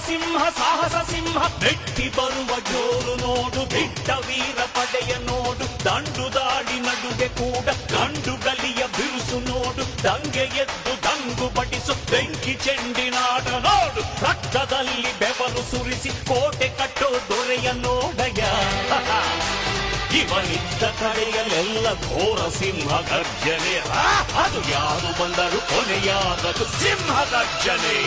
ಸಿಂಹ ಸಾಹಸ ಸಿಂಹ ಬೆಟ್ಟಿ ಬರುವ ಜೋರು ನೋಡು, ದಿಟ್ಟ ವೀರ ಪಡೆಯ ನೋಡು, ದಂಡು ದಾಡಿ ನಡುವೆ ಕೂಡ ಗಂಡು ಗಲಿಯ ಬಿರುಸು ನೋಡು, ದಂಗೆ ಎದ್ದು ದಂಗು ಬಡಿಸು ಬೆಂಕಿ ಚೆಂಡಿನಾಟ ನೋಡು, ರಕ್ತದಲ್ಲಿ ಬೆವರು ಸುರಿಸಿ ಕೋಟೆ ಕಟ್ಟೋ ದೊರೆಯ ನೋಡಯ. ಇವನಿದ್ದ ಕಡೆಯಲ್ಲೆಲ್ಲ ಘೋರ ಸಿಂಹ ಗರ್ಜನೆ, ಅದು ಯಾರು ಬಂದರು ಕೊನೆಯಾದದು ಸಿಂಹ ಗರ್ಜನೆ.